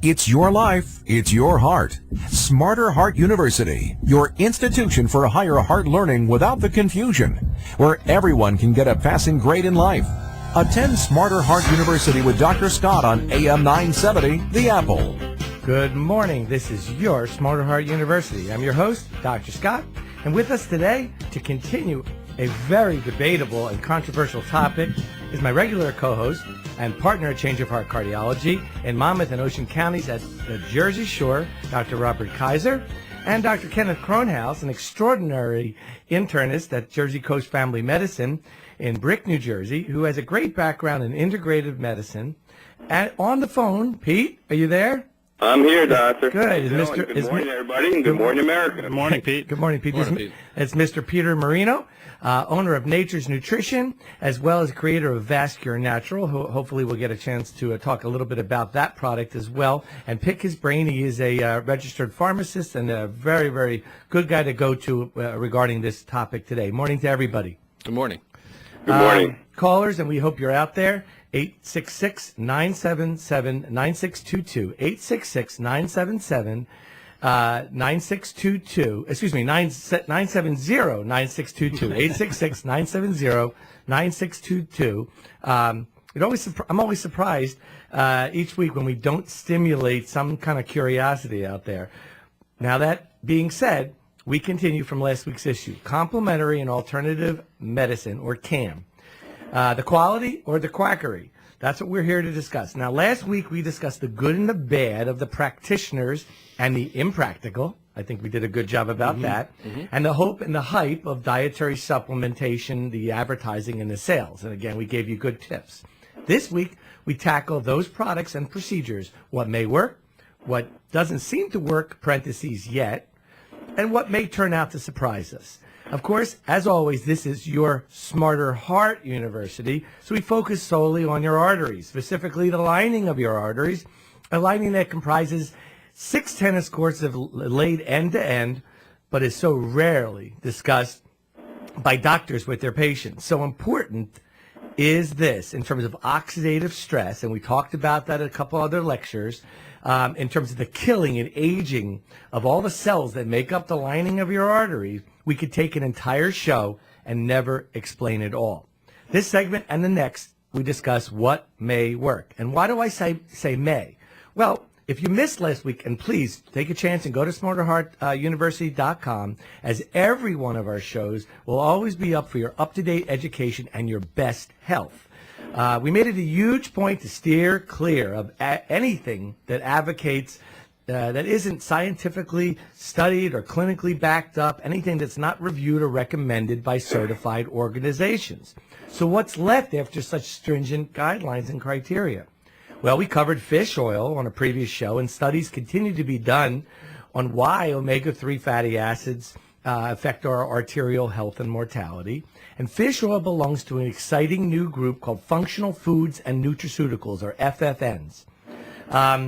It's your life, it's your heart. Smarter Heart University, your institution for higher heart learning without the confusion, where everyone can get a passing grade in life. Attend Smarter Heart University with Dr. Scott on AM 970, The Apple. Good morning. This is your Smarter Heart University. I'm your host, Dr. Scott, and with us today to continue a very debatable and controversial topic is my regular co-host and partner at Change of Heart Cardiology in Monmouth and Ocean Counties at the Jersey Shore, Dr. Robert Kaiser, and Dr. Kenneth Kronhaus, an extraordinary internist at Jersey Coast Family Medicine in Brick, New Jersey, who has a great background in integrative medicine. And on the phone, Pete, are you there? I'm here, Doctor. Good. Good morning, everybody, and good morning, America. Good morning, Pete. Good morning, Pete. Good morning, Pete. It's Mr. Peter Marino, owner of Nature's Nutrition, as well as creator of Vascular Natural. Hopefully we'll get a chance to talk a little bit about that product as well and pick his brain. He is a registered pharmacist and a very, very good guy to go to regarding this topic today. Morning to everybody. Good morning. Good morning. Callers, and we hope you're out there. 866-977-9622. 866-977-9622. 970-9622. 866-970-9622. I'm always surprised each week when we don't stimulate some kind of curiosity out there. Now, that being said, we continue from last week's issue. Complementary and alternative medicine, or CAM. The quality or the quackery. That's what we're here to discuss. Now, last week we discussed the good and the bad of the practitioners and the impractical. I think we did a good job about that. And the hope and the hype of dietary supplementation, the advertising, and the sales. And again, we gave you good tips. This week, we tackle those products and procedures, what may work, what doesn't seem to work, parentheses, yet, and what may turn out to surprise us. Of course, as always, this is your Smarter Heart University, so we focus solely on your arteries, specifically the lining of your arteries, a lining that comprises 6 tennis courts laid end to end, but is so rarely discussed by doctors with their patients. So important is this in terms of oxidative stress, and we talked about that in a couple other lectures, in terms of the killing and aging of all the cells that make up the lining of your arteries. We could take an entire show and never explain it all. This segment and the next, we discuss what may work. And why do I say may? Well, if you missed last week, and please take a chance and go to smarterheartuniversity.com, as every one of our shows will always be up for your up-to-date education and your best health. We made it a huge point to steer clear of anything that advocates that isn't scientifically studied or clinically backed up, anything that's not reviewed or recommended by certified organizations. So what's left after such stringent guidelines and criteria? Well, we covered fish oil on a previous show, and studies continue to be done on why omega-3 fatty acids affect our arterial health and mortality. And fish oil belongs to an exciting new group called functional foods and nutraceuticals, or FFNs.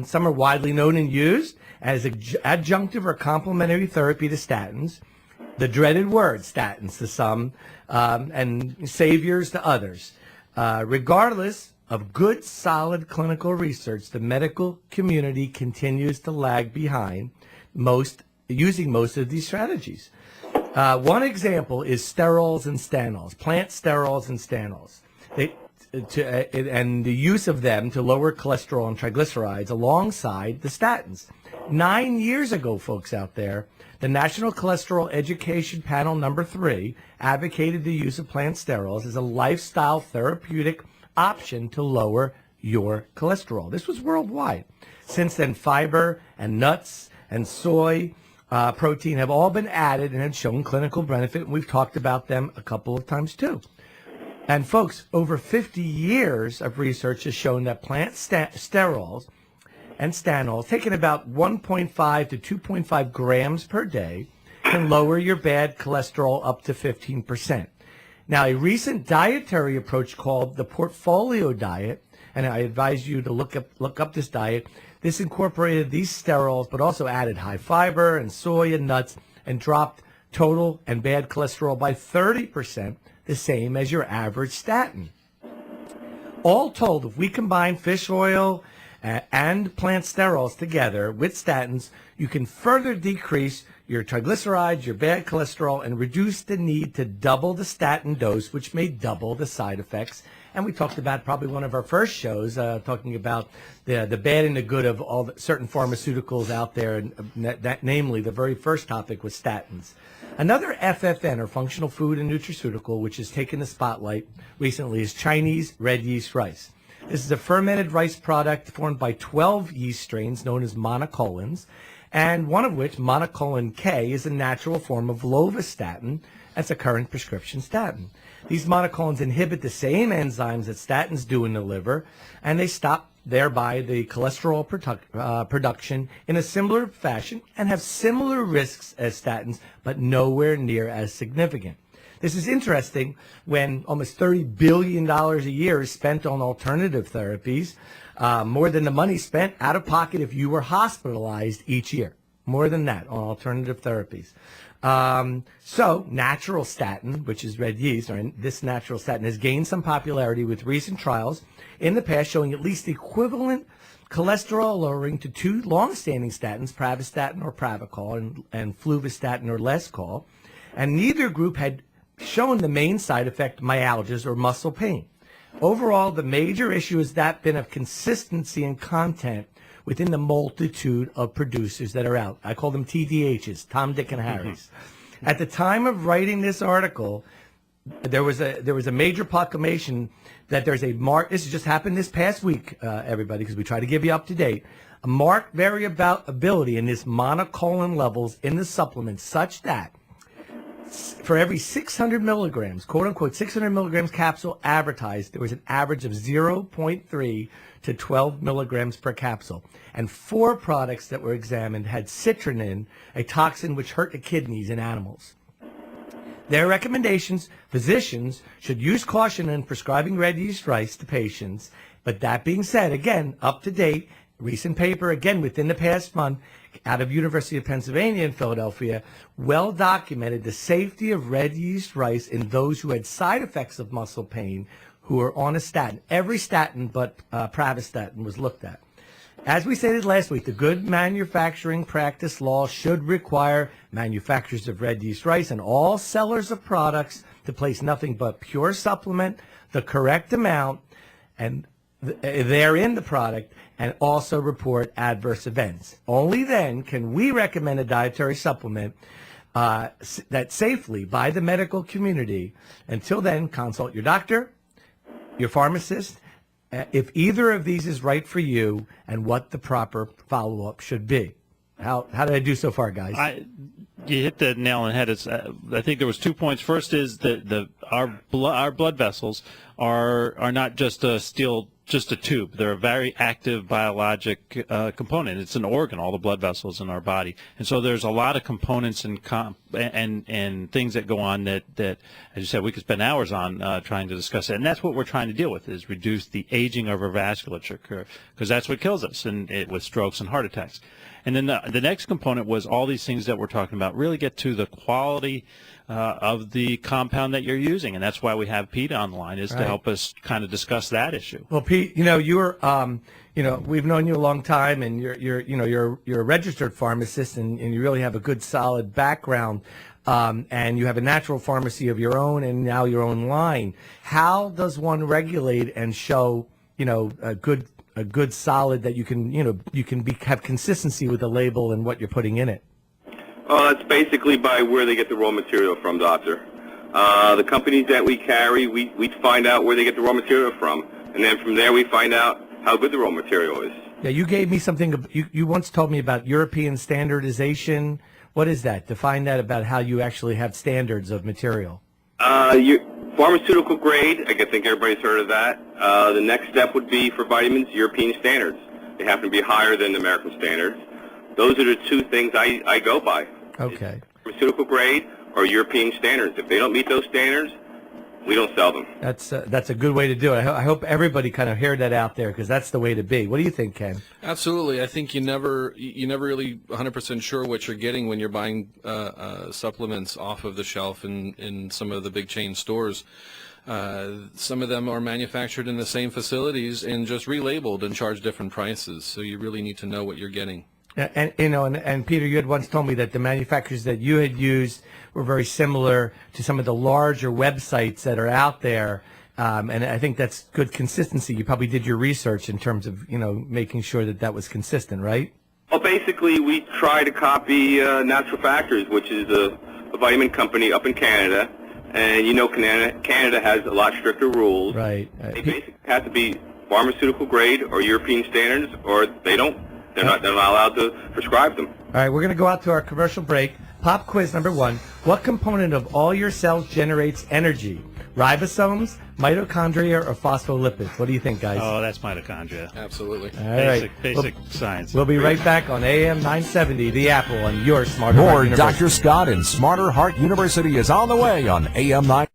Some are widely known and used as adjunctive or complementary therapy to statins, the dreaded word statins to some, and saviors to others. Regardless of good, solid clinical research, the medical community continues to lag behind using most of these strategies. One example is sterols and stanols, plant sterols and stanols. And the use of them to lower cholesterol and triglycerides alongside the statins. 9 years ago, folks out there, the National Cholesterol Education Panel number 3 advocated the use of plant sterols as a lifestyle therapeutic option to lower your cholesterol. This was worldwide. Since then, fiber and nuts and soy protein have all been added and have shown clinical benefit, and we've talked about them a couple of times too. And folks, over 50 years of research has shown that plant sterols and stanols, taken about 1.5 to 2.5 grams per day, can lower your bad cholesterol up to 15%. Now, a recent dietary approach called the portfolio diet, and I advise you to look up this diet. This incorporated these sterols, but also added high fiber and soy and nuts, and dropped total and bad cholesterol by 30%, the same as your average statin. All told, if we combine fish oil and plant sterols together with statins, you can further decrease your triglycerides, your bad cholesterol, and reduce the need to double the statin dose, which may double the side effects. And we talked about probably one of our first shows, talking about the bad and the good of all the certain pharmaceuticals out there, and namely the very first topic was statins. Another FFN, or functional food and nutraceutical, which has taken the spotlight recently, is Chinese red yeast rice. This is a fermented rice product formed by 12 yeast strains known as monocolins, and one of which, monocolin K, is a natural form of lovastatin. That's a current prescription statin. These monocolins inhibit the same enzymes that statins do in the liver, and they stop thereby the cholesterol production in a similar fashion and have similar risks as statins, but nowhere near as significant. This is interesting when almost $30 billion a year is spent on alternative therapies, more than the money spent out of pocket if you were hospitalized each year. More than that on alternative therapies. So natural statin, which is red yeast, or this natural statin, has gained some popularity with recent trials in the past showing at least equivalent cholesterol lowering to two long-standing statins, pravastatin or Pravachol, and fluvastatin or Lescol, and neither group had shown the main side effect, myalgias or muscle pain. Overall, the major issue has that been of consistency and content within the multitude of producers that are out. I call them TDHs, Tom, Dick, and Harry's. At the time of writing this article, there was a major proclamation that there's a mark. This just happened this past week, everybody, because we try to give you up to date. A marked variability in this monocolin levels in the supplement, such that for every 600 milligrams, quote unquote, 600 milligrams capsule advertised, there was an average of 0.3 to 12 milligrams per capsule. And 4 products that were examined had citrinin, a toxin which hurt the kidneys in animals. Their recommendations, physicians should use caution in prescribing red yeast rice to patients. But that being said, again, up to date, recent paper, again, within the past month, out of University of Pennsylvania in Philadelphia, well documented the safety of red yeast rice in those who had side effects of muscle pain who were on a statin. Every statin but pravastatin was looked at. As we stated last week, the good manufacturing practice law should require manufacturers of red yeast rice and all sellers of products to place nothing but pure supplement, the correct amount, and therein the product, and also report adverse events. Only then can we recommend a dietary supplement that safely by the medical community. Until then, consult your doctor, your pharmacist, if either of these is right for you, and what the proper follow-up should be. How did I do so far, guys? You hit the nail on the head. I think there was 2 points. First is that our blood vessels are not just a tube. They're a very active biologic component. It's an organ, all the blood vessels in our body. And so there's a lot of components and things that go on that, as you said, we could spend hours on trying to discuss it. And that's what we're trying to deal with, is reduce the aging of our vasculature, because that's what kills us with strokes and heart attacks. And then the next component was all these things that we're talking about really get to the quality of the compound that you're using, and that's why we have Pete on the line, is to help us kind of discuss that issue. Well, Pete, you're we've known you a long time, and you're a registered pharmacist, and you really have a good solid background, and you have a natural pharmacy of your own, and now your own line. How does one regulate and show a good solid that you can have consistency with the label and what you're putting in it? Oh, that's basically by where they get the raw material from, Doctor. The companies that we carry, we find out where they get the raw material from, and then from there we find out how good the raw material is. Yeah, you gave me something. You once told me about European standardization. What is that? Define that, about how you actually have standards of material. Pharmaceutical grade, I think everybody's heard of that. The next step would be for vitamins, European standards. They happen to be higher than the American standards. Those are the 2 things I go by. Okay. Pharmaceutical grade or European standards. If they don't meet those standards, we don't sell them. That's a good way to do it. I hope everybody kind of heard that out there, because that's the way to be. What do you think, Ken? Absolutely. I think you never really 100% sure what you're getting when you're buying supplements off of the shelf in some of the big chain stores. Some of them are manufactured in the same facilities and just relabeled and charge different prices. So you really need to know what you're getting. And and Peter, you had once told me that the manufacturers that you had used were very similar to some of the larger websites that are out there. And I think that's good consistency. You probably did your research in terms of, making sure that that was consistent, right? Well, basically, we try to copy Natural Factors, which is a vitamin company up in Canada. And Canada has a lot stricter rules. Right. They basically have to be pharmaceutical grade or European standards, or they don't. They're not allowed to prescribe them. All right, we're going to go out to our commercial break. Pop quiz number 1. What component of all your cells generates energy? Ribosomes, mitochondria, or phospholipids? What do you think, guys? Oh, that's mitochondria. Absolutely. All right. Basic science. We'll be right back on AM 970, The Apple, on your Smarter More Heart University. Dr. Scott and Smarter Heart University is on the way on AM 9.